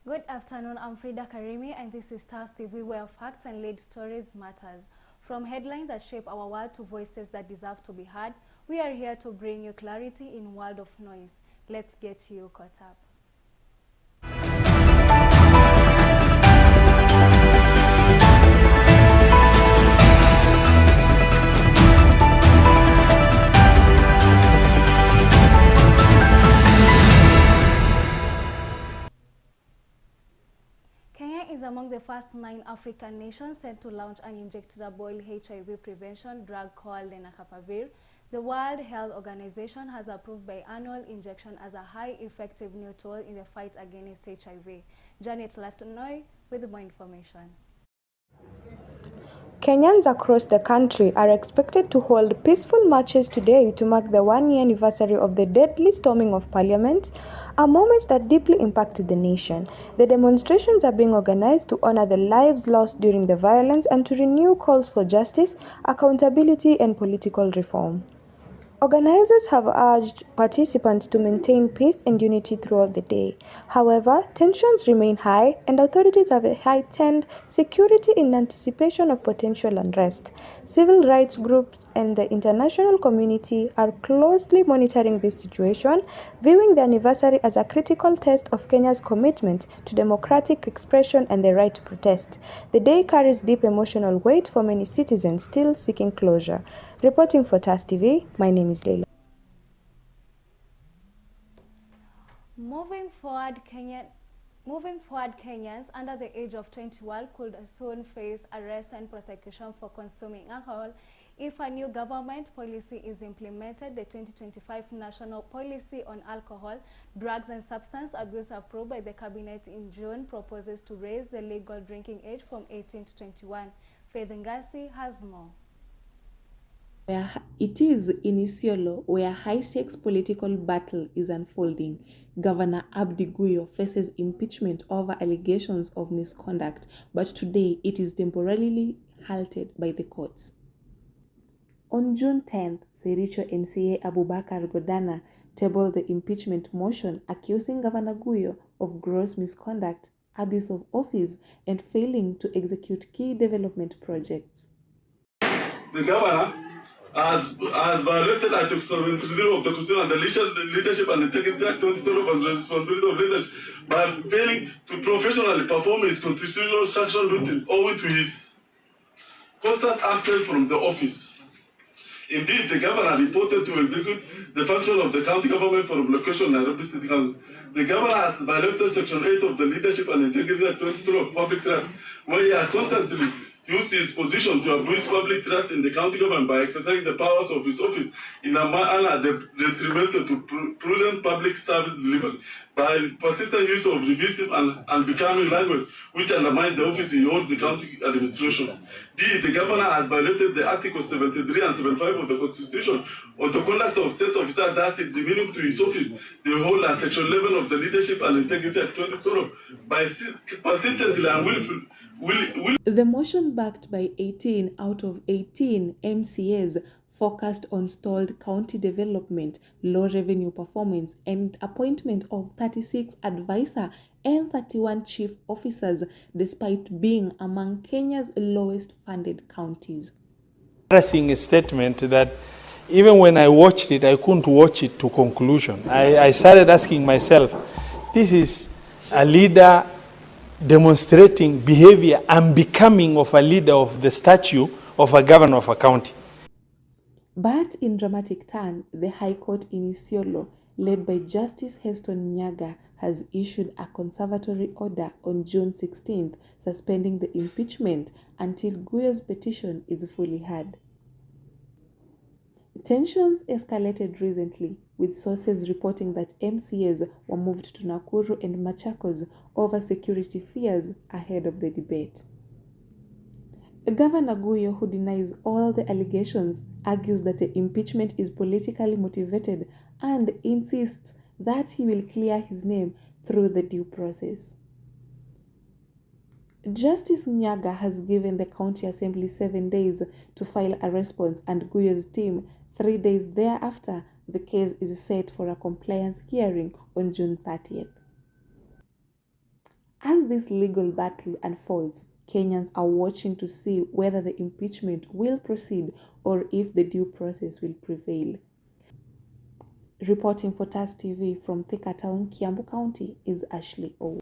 Good afternoon, I'm Fridah Karimi and this is Stars TV, where facts and lead stories matters. From headlines that shape our world to voices that deserve to be heard, we are here to bring you clarity in a world of noise. Let's get you caught up. Kenya is among the first 9 African nations set to launch an injectable HIV prevention drug called lenacapavir. The World Health Organization has approved biannual injection as a high-effective new tool in the fight against HIV. Janet Latanoy with more information. Kenyans across the country are expected to hold peaceful marches today to mark the one-year anniversary of the deadly storming of Parliament, a moment that deeply impacted the nation. The demonstrations are being organized to honor the lives lost during the violence and to renew calls for justice, accountability, and political reform. Organizers have urged participants to maintain peace and unity throughout the day. However, tensions remain high and authorities have heightened security in anticipation of potential unrest. Civil rights groups and the international community are closely monitoring this situation, viewing the anniversary as a critical test of Kenya's commitment to democratic expression and the right to protest. The day carries deep emotional weight for many citizens still seeking closure. Reporting for TAS TV, my name is Leila. Moving forward, Kenyans under the age of 21 could soon face arrest and prosecution for consuming alcohol if a new government policy is implemented. The 2025 National Policy on Alcohol, Drugs and Substance Abuse, approved by the Cabinet in June, proposes to raise the legal drinking age from 18 to 21. Faith Ngasi has more. It is in Isiolo where high-stakes political battle is unfolding. Governor Abdi Guyo faces impeachment over allegations of misconduct, but today it is temporarily halted by the courts. On June 10th, Sericho NCA Abubakar Godana tabled the impeachment motion accusing Governor Guyo of gross misconduct, abuse of office, and failing to execute key development projects. The governor has violated Article 73 of the Constitution and the Leadership and Integrity Act 2012 and the responsibility of leaders by failing to professionally perform his constitutional sanction duty owing to his constant absence from the office. Indeed, the governor reported to execute the function of the county government for location Nairobi City Council. The governor has violated Section 8 of the Leadership and Integrity Act 2012 of Public Trust, where he has constantly used his position to abuse public trust in the county government by exercising the powers of his office in a manner detrimental to prudent public service delivery, by persistent use of divisive and becoming language which undermines the office he holds the county administration. D. The governor has violated the Articles 73 and 75 of the Constitution on the conduct of state officers, that is demeaning to his office, the whole and Section 11 of the Leadership and Integrity Act 2012 by persistently and willfully. The motion, backed by 18 out of 18 MCAs, focused on stalled county development, low revenue performance, and appointment of 36 advisor and 31 chief officers, despite being among Kenya's lowest funded counties. Embarrassing a statement that even when I watched it, I couldn't watch it to conclusion. I started asking myself, this is a leader demonstrating behavior unbecoming of a leader of the stature of a governor of a county. But in dramatic turn, the High Court in Isiolo, led by Justice Heston Nyaga, has issued a conservatory order on June 16th, suspending the impeachment until Guyo's petition is fully heard. Tensions escalated recently, with sources reporting that MCAs were moved to Nakuru and Machakos over security fears ahead of the debate. Governor Guyo, who denies all the allegations, argues that the impeachment is politically motivated and insists that he will clear his name through the due process. Justice Nyaga has given the County Assembly 7 days to file a response, and Guyo's team 3 days thereafter. The case is set for a compliance hearing on June 30th. As this legal battle unfolds, Kenyans are watching to see whether the impeachment will proceed or if the due process will prevail. Reporting for TAS TV from Thika Town, Kiambu County is Ashley O.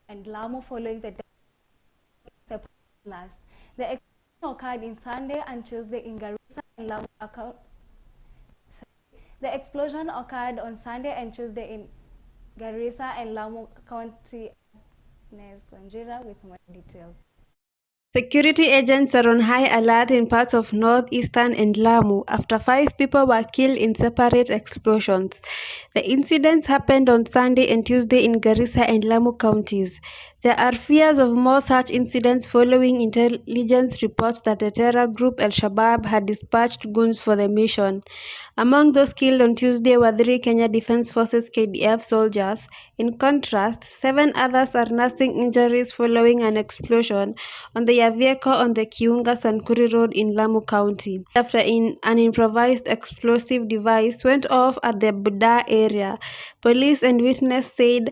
And Lamu following the last. The explosion occurred in Sunday and Tuesday in Garissa and Lamu. The explosion occurred on Sunday and Tuesday in Garissa and Lamu County. Wanjira with more details. Security agents are on high alert in parts of northeastern and Lamu after 5 people were killed in separate explosions. The incidents happened on Sunday and Tuesday in Garissa and Lamu counties. There are fears of more such incidents following intelligence reports that the terror group Al-Shabaab had dispatched goons for the mission. Among those killed on Tuesday were 3 Kenya Defence Forces KDF soldiers. In contrast, 7 others are nursing injuries following an explosion on their vehicle on the Kiunga-Sankuri Road in Lamu County, after an improvised explosive device went off at the Buda area. Police and witness said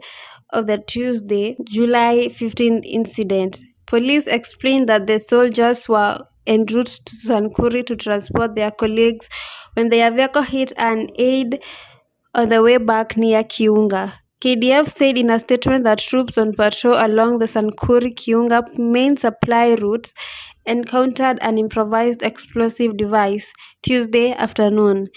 of the Tuesday, July 15th incident. Police explained that the soldiers were en route to Sankuri to transport their colleagues when their vehicle hit an aid on the way back near Kiunga. KDF said in a statement that troops on patrol along the Sankuri-Kiunga main supply route encountered an improvised explosive device Tuesday afternoon.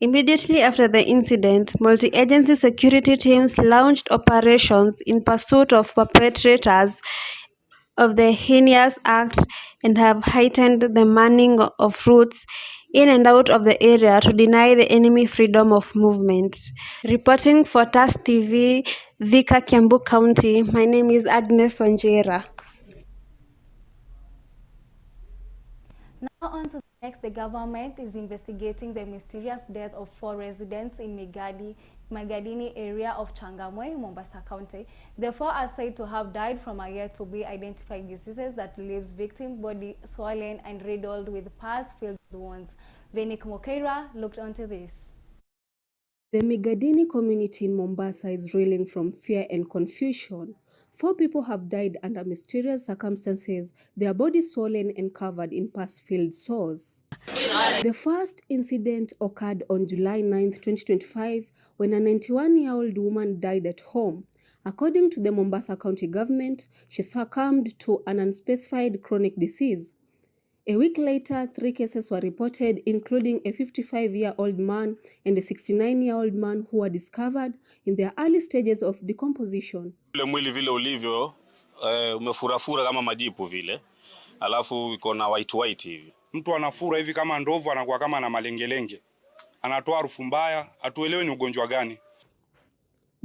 Immediately after the incident, multi-agency security teams launched operations in pursuit of perpetrators of the heinous act and have heightened the manning of routes in and out of the area to deny the enemy freedom of movement. Reporting for TAS TV, Thika, Kiambu County, my name is Agnes Wanjira. Now on to the next. The government is investigating the mysterious death of 4 residents in Magadini area of Changamwe, Mombasa County. The 4 are said to have died from a yet to be identified diseases that leaves victim body swollen and riddled with pus-filled wounds. Venik Mokeira looked onto this. The Migadini community in Mombasa is reeling from fear and confusion. 4 people have died under mysterious circumstances, their bodies swollen and covered in pus-filled sores. The first incident occurred on July 9, 2025, when a 91-year-old woman died at home. According to the Mombasa County government, she succumbed to an unspecified chronic disease. A week later, 3 cases were reported, including a 55-year-old man and a 69-year-old man who were discovered in their early stages of decomposition. Mwili vile ulivyo umefurafura kama majipu vile, alafu iko na white hivi. Mtu anafura hivi kama ndovu, anakuwa kama na malengelenge, anatoa harufu mbaya, hatuelewi ni ugonjwa gani.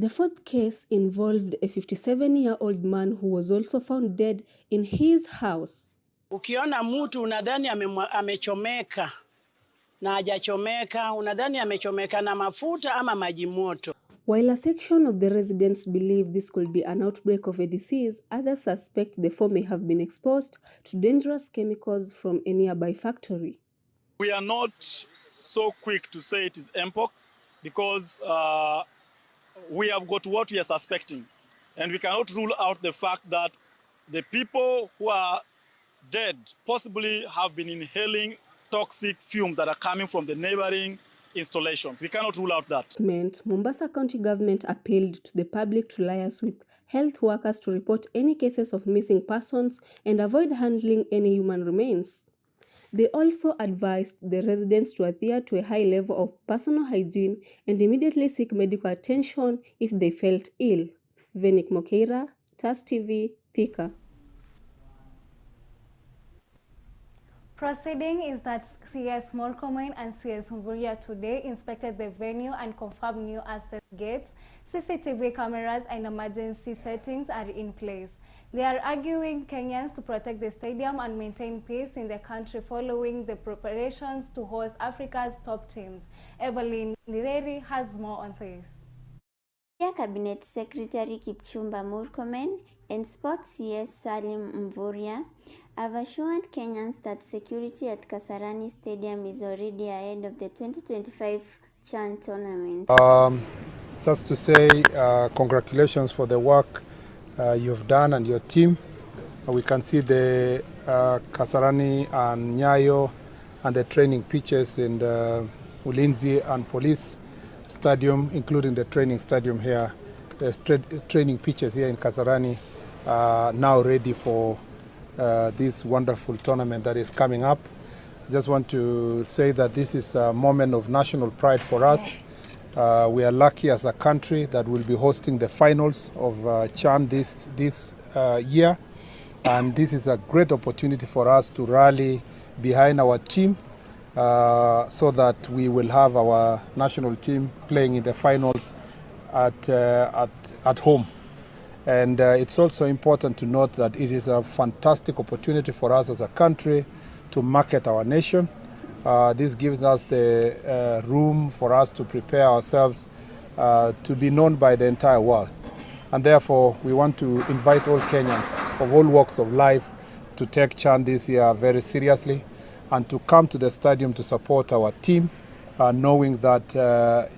The 4th case involved a 57-year-old man who was also found dead in his house. Ukiona mtu unadhani amechomeka na hajachomeka, unadhani amechomeka na mafuta ama maji moto. While a section of the residents believe this could be an outbreak of a disease, others suspect the 4 may have been exposed to dangerous chemicals from a nearby factory. We are not so quick to say it is mpox because we have got what we are suspecting, and we cannot rule out the fact that the people who are dead possibly have been inhaling toxic fumes that are coming from the neighboring installations. We cannot rule out that. Mombasa County government appealed to the public to liaise with health workers to report any cases of missing persons and avoid handling any human remains. They also advised the residents to adhere to a high level of personal hygiene and immediately seek medical attention if they felt ill. Venik Mokeira, TAS TV, Thika. Proceeding is that CS Murkomen and CS Humburia today inspected the venue and confirmed new access gates, CCTV cameras and emergency settings are in place. They are arguing Kenyans to protect the stadium and maintain peace in the country following the preparations to host Africa's top teams. Evelyn Nireri has more on this. Cabinet Secretary Kipchumba Murkomen and Sports CS Salim Mvurya have assured Kenyans that security at Kasarani Stadium is already ahead of the 2025 CHAN tournament. Just to say congratulations for the work you've done and your team. We can see the Kasarani and Nyayo and the training pitches in the Ulinzi and Police Stadium, including the training stadium here. The training pitches here in Kasarani are now ready for this wonderful tournament that is coming up. I just want to say that this is a moment of national pride for us. We are lucky as a country that will be hosting the finals of CHAN this year. And this is a great opportunity for us to rally behind our team so that we will have our national team playing in the finals at home. And it's also important to note that it is a fantastic opportunity for us as a country to market our nation. This gives us the room for us to prepare ourselves to be known by the entire world. And therefore, we want to invite all Kenyans of all walks of life to take CHAN this year very seriously and to come to the stadium to support our team, knowing that the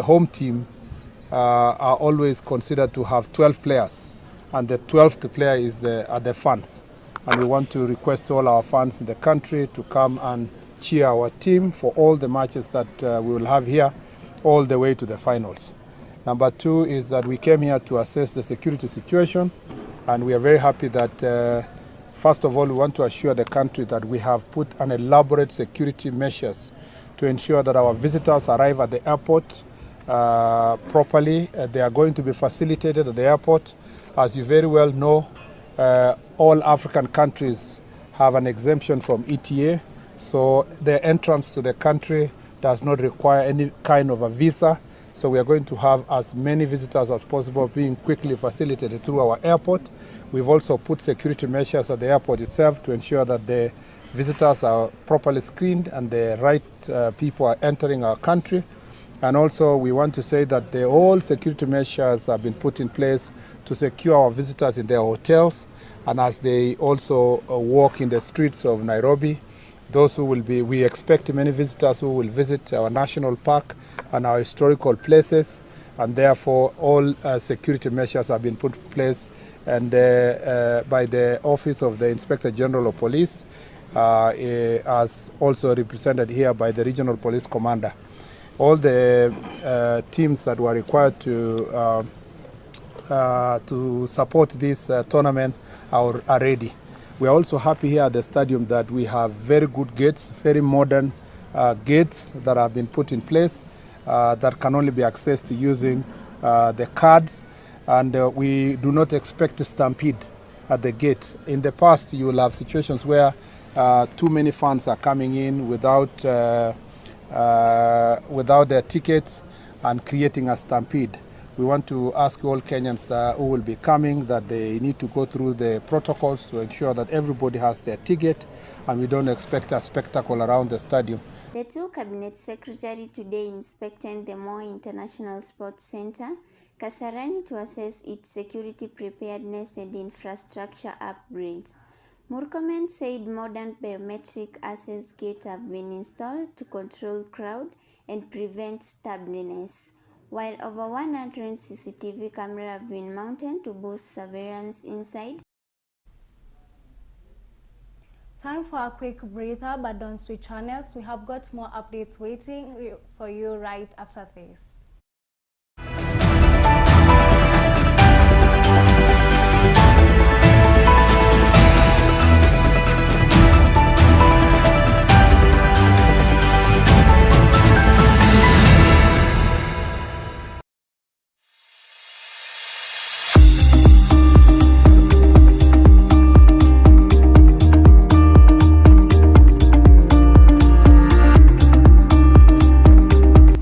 home team are always considered to have 12 players, and the 12th player are the fans. And we want to request all our fans in the country to come and cheer our team for all the matches that we will have here, all the way to the finals. Number two is that we came here to assess the security situation, and we are very happy that first of all, we want to assure the country that we have put an elaborate security measures to ensure that our visitors arrive at the airport properly. They are going to be facilitated at the airport. As you very well know, all African countries have an exemption from ETA, so the entrance to the country does not require any kind of a visa. So we are going to have as many visitors as possible being quickly facilitated through our airport. We've also put security measures at the airport itself to ensure that the visitors are properly screened and the right people are entering our country. And also we want to say that all security measures have been put in place to secure our visitors in their hotels, and as they also walk in the streets of Nairobi. Those who will be, we expect many visitors who will visit our national park and our historical places, and therefore all security measures have been put in place and by the Office of the Inspector General of Police, as also represented here by the Regional Police Commander. All the teams that were required to support this tournament are ready. We are also happy here at the stadium that we have very good gates, very modern gates that have been put in place that can only be accessed using the cards, and we do not expect a stampede at the gate. In the past, you will have situations where too many fans are coming in without their tickets and creating a stampede. We want to ask all Kenyans who will be coming that they need to go through the protocols to ensure that everybody has their ticket, and we don't expect a spectacle around the stadium. The two cabinet secretaries today inspected the Moi International Sports Center, Kasarani, to assess its security preparedness and infrastructure upgrades. Murkomen said modern biometric access gates have been installed to control crowd and prevent stubbornness, while over 100 CCTV cameras have been mounted to boost surveillance inside. Time for a quick breather, but don't switch channels. We have got more updates waiting for you right after this.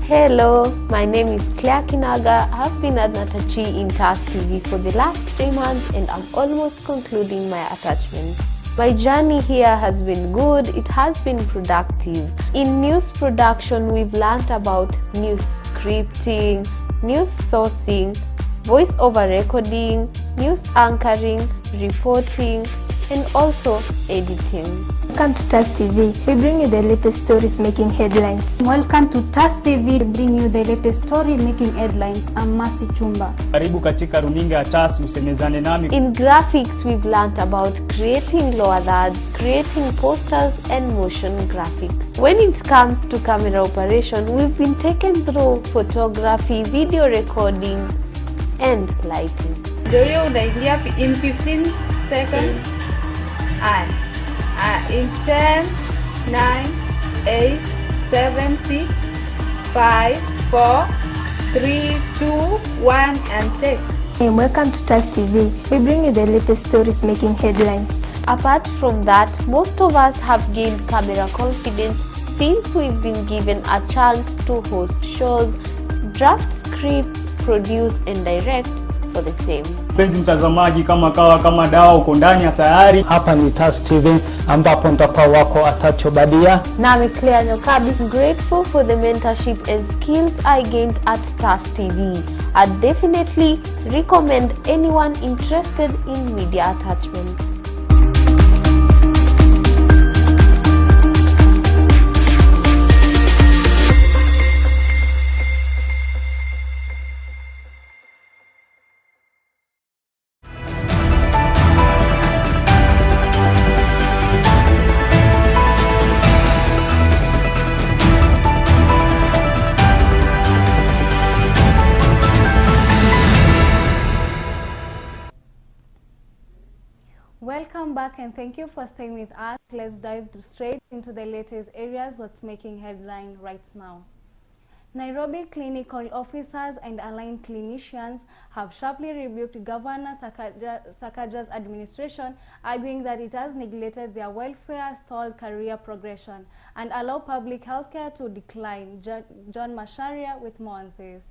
Hello, my name is Claire Kinaga. I have been at Natachi in TAS TV for the last 3 months, and I'm almost concluding my attachments. My journey here has been good, it has been productive. In news production, we've learned about news scripting, news sourcing, voice-over recording, news anchoring, reporting, and also editing. Welcome to TAS TV. We bring you the latest stories making headlines. Welcome to TAS TV. We bring you the latest story making headlines. I'm Mercy Chumba. Karibu katika runinga ya TAS, usemezane nami. In graphics, we've learned about creating lower ads, creating posters, and motion graphics. When it comes to camera operation, we've been taken through photography, video recording, and lighting. Video unaingia in 15 seconds and in 10, 9, 8, 7, 6, 5, 4, 3, 2, 1 and take. Hey, welcome to TAS TV. We bring you the latest stories making headlines. Apart from that, most of us have gained camera confidence since we've been given a chance to host shows, draft scripts, produce and direct for the same. Mpenzi mtazamaji, kama kawa kama dawa uko ndani ya sayari. Hapa ni TAS TV ambapo nitakuwa wako Atacho Badia. Nami Claire Nyokabi. Grateful for the mentorship and skills I gained at TAS TV. I definitely recommend anyone interested in media attachment. Welcome back and thank you for staying with us. Let's dive straight into the latest areas what's making headline right now. Nairobi clinical officers and aligned clinicians have sharply rebuked Governor Sakaja's administration, arguing that it has neglected their welfare, stalled career progression, and allowed public healthcare to decline. John Masharia with more on this.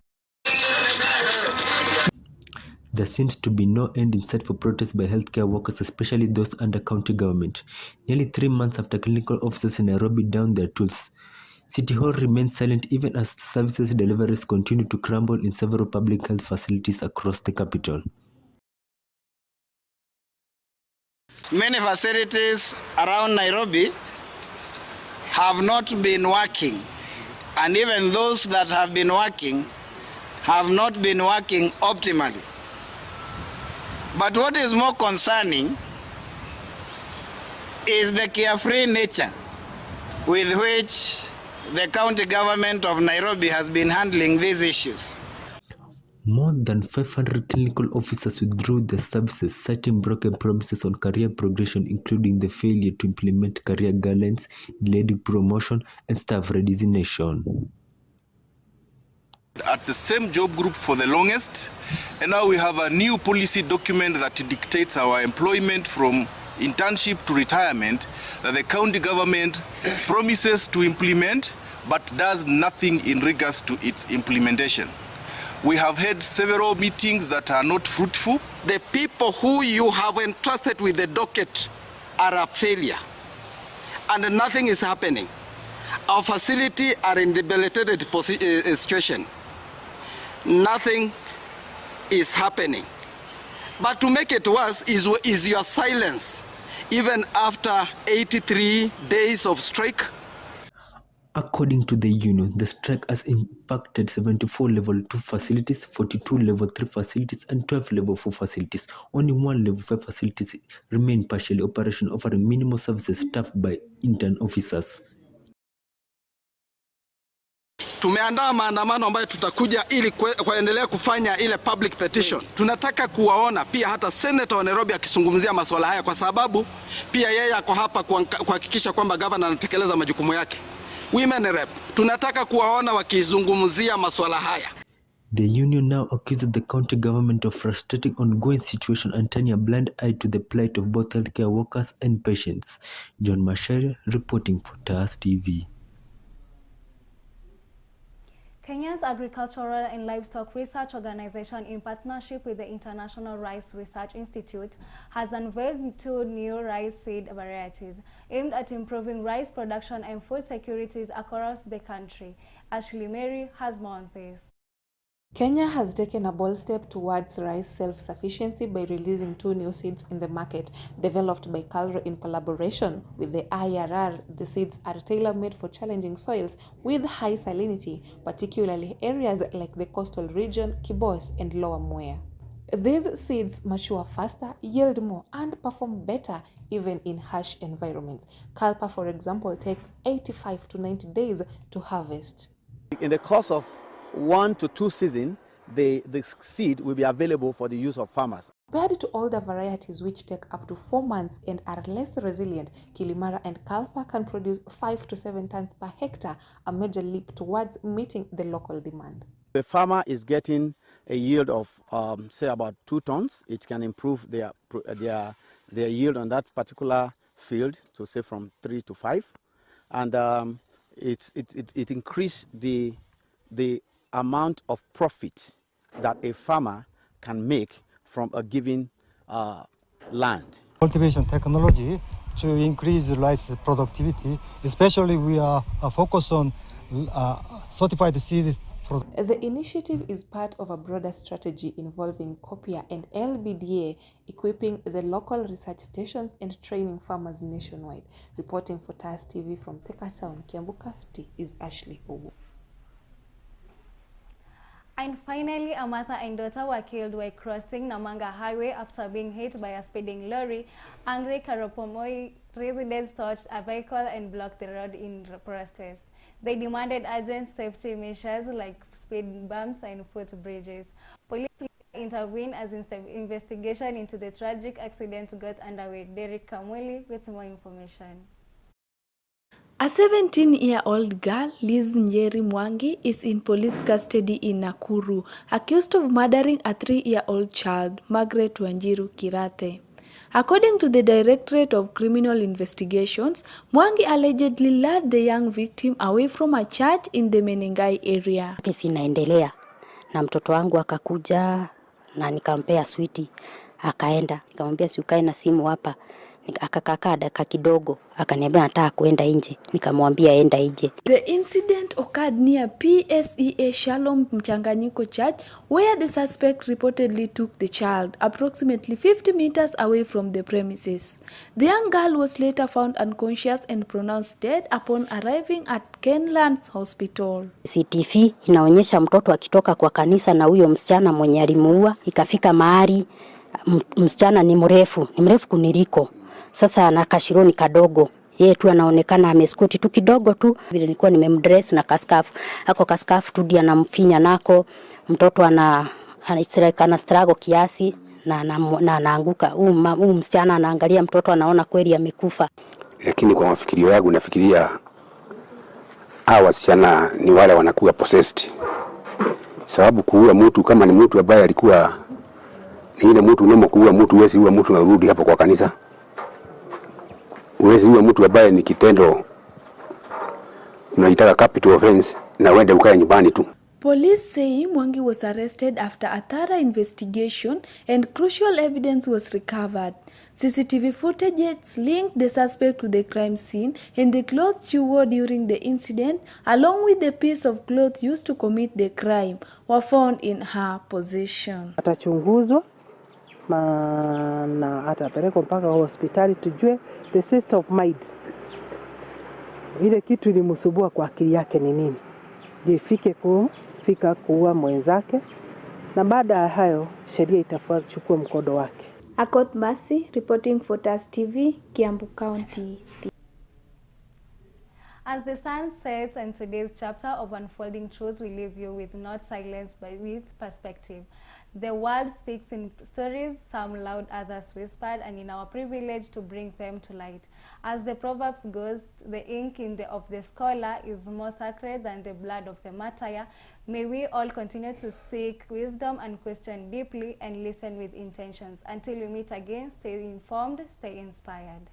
There seems to be no end in sight for protests by healthcare workers, especially those under county government. Nearly 3 months after clinical officers in Nairobi downed their tools, City Hall remains silent even as services deliveries continue to crumble in several public health facilities across the capital. Many facilities around Nairobi have not been working, and even those that have been working have not been working optimally. But what is more concerning is the carefree nature with which the county government of Nairobi has been handling these issues. More than 500 clinical officers withdrew their services, citing broken promises on career progression, including the failure to implement career guidelines, delayed promotion, and staff redesignation. At the same job group for the longest, and now we have a new policy document that dictates our employment from internship to retirement that the county government promises to implement but does nothing in regards to its implementation. We have had several meetings that are not fruitful. The people who you have entrusted with the docket are a failure, and nothing is happening. Our facility are in debilitated situation. Nothing is happening. But to make it worse is your silence, even after 83 days of strike. According to the union, the strike has impacted 74 level 2 facilities, 42 level 3 facilities, and 12 level 4 facilities. Only 1 level 5 facilities remain partially operational, offering minimal services staffed by intern officers. Tumeandaa maandamano ambayo tutakuja ili kuendelea kufanya ile public petition. Tunataka kuwaona pia hata senator wa Nairobi akizungumzia masuala haya, kwa sababu pia yeye ako hapa kuhakikisha kwamba governor anatekeleza majukumu yake. Women rep, tunataka kuwaona wakizungumzia masuala haya. The union now accuses the county government of frustrating ongoing situation and turning a blind eye to the plight of both healthcare workers and patients. John Masharia reporting for TAS TV. Kenya's Agricultural and Livestock Research Organization, in partnership with the International Rice Research Institute, has unveiled 2 new rice seed varieties aimed at improving rice production and food securities across the country. Ashley Mary has more on this. Kenya has taken a bold step towards rice self-sufficiency by releasing 2 new seeds in the market, developed by CALRO in collaboration with the IRR. The seeds are tailor-made for challenging soils with high salinity, particularly areas like the coastal region, Kibos, and Lower Mwea. These seeds mature faster, yield more, and perform better even in harsh environments. Kalpa, for example, takes 85 to 90 days to harvest. In the course of 1 to 2 seasons, the seed will be available for the use of farmers. Compared to older varieties which take up to 4 months and are less resilient, Kilimara and Kalpa can produce 5 to 7 tons per hectare, a major leap towards meeting the local demand. The farmer is getting a yield of say about 2 tons. It can improve their yield on that particular field to say from 3 to 5, and it increases the amount of profit that a farmer can make from a given land. Cultivation technology to increase rice productivity, especially we are focused on certified seed. The initiative is part of a broader strategy involving COPIA and LBDA, equipping the local research stations and training farmers nationwide. Reporting for TAS TV from Thika Town, Kiambu County is Ashley Owo. And finally, a mother and daughter were killed while crossing Namanga Highway after being hit by a speeding lorry. Angry Karopomoi residents touched a vehicle and blocked the road in protest. They demanded urgent safety measures like speed bumps and footbridges. Police intervened as investigation into the tragic accident got underway. Derek Kamweli with more information. A 17-year-old girl, Liz Njeri Mwangi, is in police custody in Nakuru, accused of murdering a 3-year-old child, Margaret Wanjiru Kirate. According to the Directorate of Criminal Investigations, Mwangi allegedly lured the young victim away from a church in the Menengai area. Pisi naendelea na mtoto wangu akakuja na nikampea switi, akaenda, nikamwambia si ukae na simu hapa. Akakaa dakika kidogo, akaniambia nataka kuenda nje, nikamwambia enda nje. The incident occurred near PSEA Shalom Mchanganyiko Church, where the suspect reportedly took the child approximately 50 meters away from the premises. The young girl was later found unconscious and pronounced dead upon arriving at Kenlands Hospital. CCTV inaonyesha mtoto akitoka kwa kanisa na huyo msichana mwenye alimuua. Ikafika mahali msichana ni mrefu kuniliko. Sasa ana kashironi kadogo. Yeye tu anaonekana ameskuti tu kidogo tu. Vile nilikuwa nimemdress na kaskafu. Ako kaskafu tu dia anamfinya nako. Mtoto ana struggle kiasi na anaanguka. Huyu msichana anaangalia mtoto anaona kweli amekufa. Lakini kwa mafikirio yangu nafikiria hawa wasichana ni wale wanakuwa possessed. Sababu kuua mtu kama ni mtu ambaye alikuwa ni ile mtu unamo kuua mtu, wewe huwa mtu unarudi hapo kwa kanisa. Uwezi huwa mtu ambaye ni kitendo unaitaka capital offense na uende ukae nyumbani tu. Police say Mwangi was arrested after a thorough investigation and crucial evidence was recovered. CCTV footage linked the suspect to the crime scene and the clothes she wore during the incident, along with the piece of cloth used to commit the crime, were found in her possession. Atachunguzwa na atapelekwa mpaka hospitali tujue the state of mind. Ile kitu ilimsubua kwa akili yake ni nini. Ifike kufika kuua mwenzake, na baada ya hayo sheria itachukua mkondo wake. Akot Basi reporting for TAS TV, Kiambu County. As the sun sets in today's chapter of Unfolding Truths, we leave you with not silence but with perspective. The world speaks in stories, some loud, others whispered, and in our privilege to bring them to light. As the Proverbs goes, the ink of the scholar is more sacred than the blood of the martyr. May we all continue to seek wisdom and question deeply and listen with intentions. Until we meet again, stay informed, stay inspired.